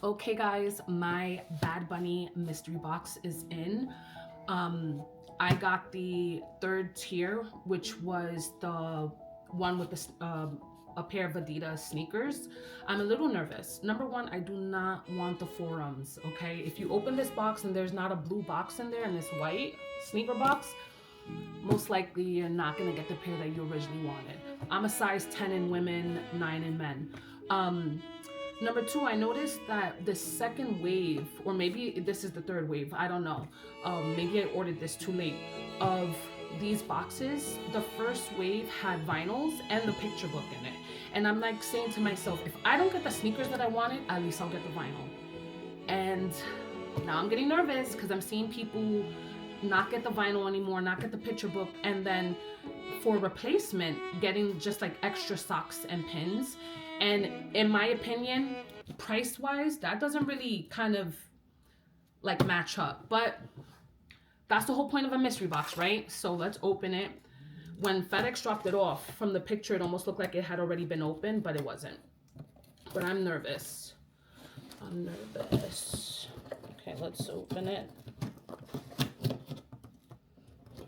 Okay guys, my Bad Bunny mystery box is in. I got the third tier, which was the one with a pair of Adidas sneakers. I'm a little nervous. Number one, I do not want the forums, okay? If you open this box and there's not a blue box in there and it's white sneaker box, most likely you're not gonna get the pair that you originally wanted. I'm a size 10 in women, 9 in men. Number two, I noticed that the second wave, or maybe this is the third wave, I don't know. Maybe I ordered this too late. Of these boxes, the first wave had vinyls and the picture book in it. And I'm like saying to myself, if I don't get the sneakers that I wanted, at least I'll get the vinyl. And now I'm getting nervous because I'm seeing people not get the vinyl anymore, not get the picture book, and then for replacement, getting just like extra socks and pins. And in my opinion, price-wise, that doesn't really kind of like match up. But that's the whole point of a mystery box, right? So let's open it. When FedEx dropped it off, from the picture, it almost looked like it had already been opened, but it wasn't. But I'm nervous. I'm nervous. Okay, let's open it.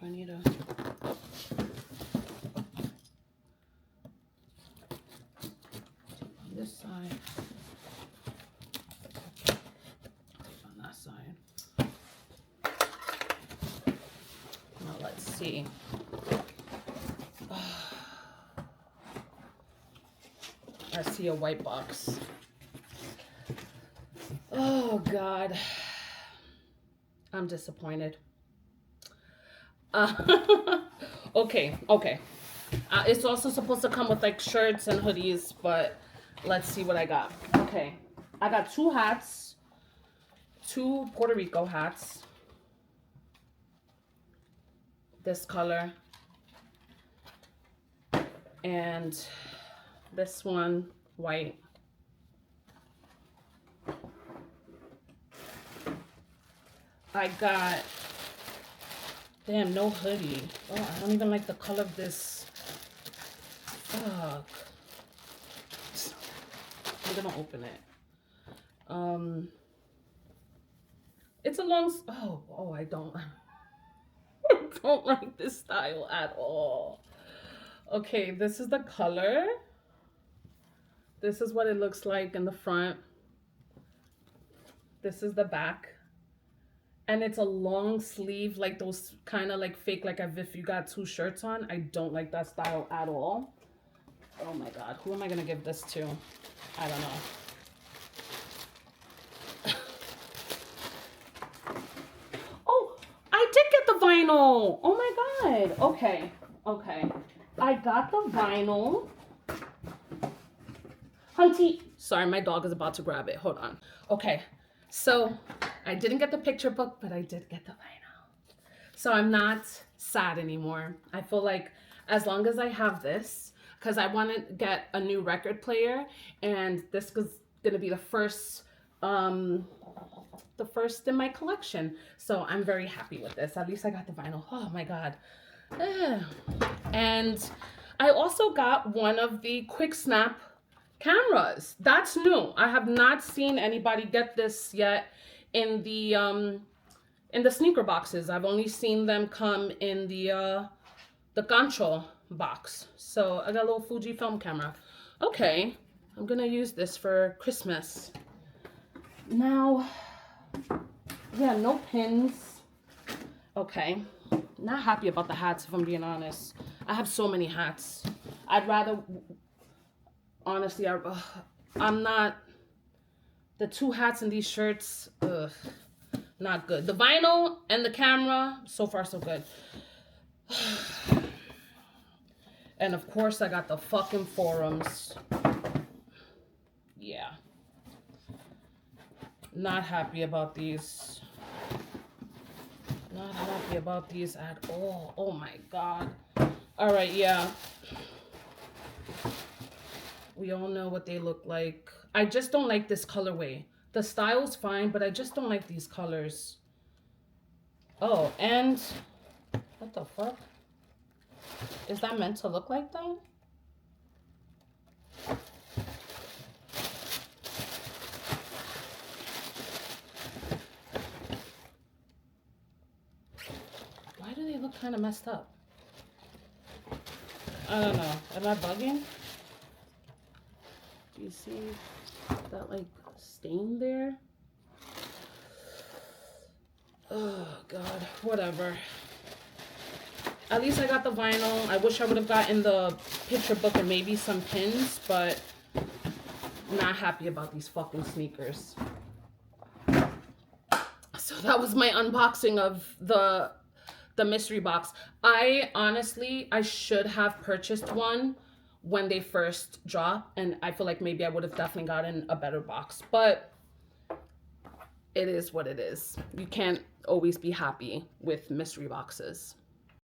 I need a... this side, on that side. Now let's see. I see a white box. Oh God, I'm disappointed. Okay. It's also supposed to come with like shirts and hoodies, but let's see what I got. Okay, I got two hats, two Puerto Rico hats. This color. And this one, white. I got, damn, no hoodie. Oh, I don't even like the color of this. Fuck. I'm gonna open it. It's a long, I don't like this style at all. Okay, this is the color. This is what it looks like in the front. This is the back. And it's a long sleeve, like those kind of like fake, like if you got two shirts on. I don't like that style at all. Oh my God, who am I gonna give this to? I don't know. Oh, I did get the vinyl. Oh my God. Okay. I got the vinyl. Hunty. Sorry, my dog is about to grab it. Hold on. Okay. So I didn't get the picture book, but I did get the vinyl. So I'm not sad anymore. I feel like as long as I have this, because I want to get a new record player, and this is going to be the first in my collection. So I'm very happy with this. At least I got the vinyl. Oh my God. And I also got one of the quick snap cameras. That's new. I have not seen anybody get this yet in the sneaker boxes. I've only seen them come in the gancho box. So I got a little Fujifilm camera. Okay, I'm gonna use this for Christmas. Now, yeah, no pins. Okay, not happy about the hats if I'm being honest. I have so many hats. I'd rather, honestly, I'm not, the two hats and these shirts, not good. The vinyl and the camera, so far so good. And of course I got the fucking forums. Yeah. Not happy about these. Not happy about these at all. Oh my God. All right, yeah. We all know what they look like. I just don't like this colorway. The style's fine, but I just don't like these colors. Oh, and what the fuck? Is that meant to look like that? kind of messed up. I don't know. Am I bugging? Do you see that like stain there? Oh God, whatever. At least I got the vinyl. I wish I would have gotten the picture book and maybe some pins, but not happy about these fucking sneakers. So that was my unboxing of the mystery box. I should have purchased one when they first dropped, and I feel like maybe I would have definitely gotten a better box, but it is what it is. You can't always be happy with mystery boxes.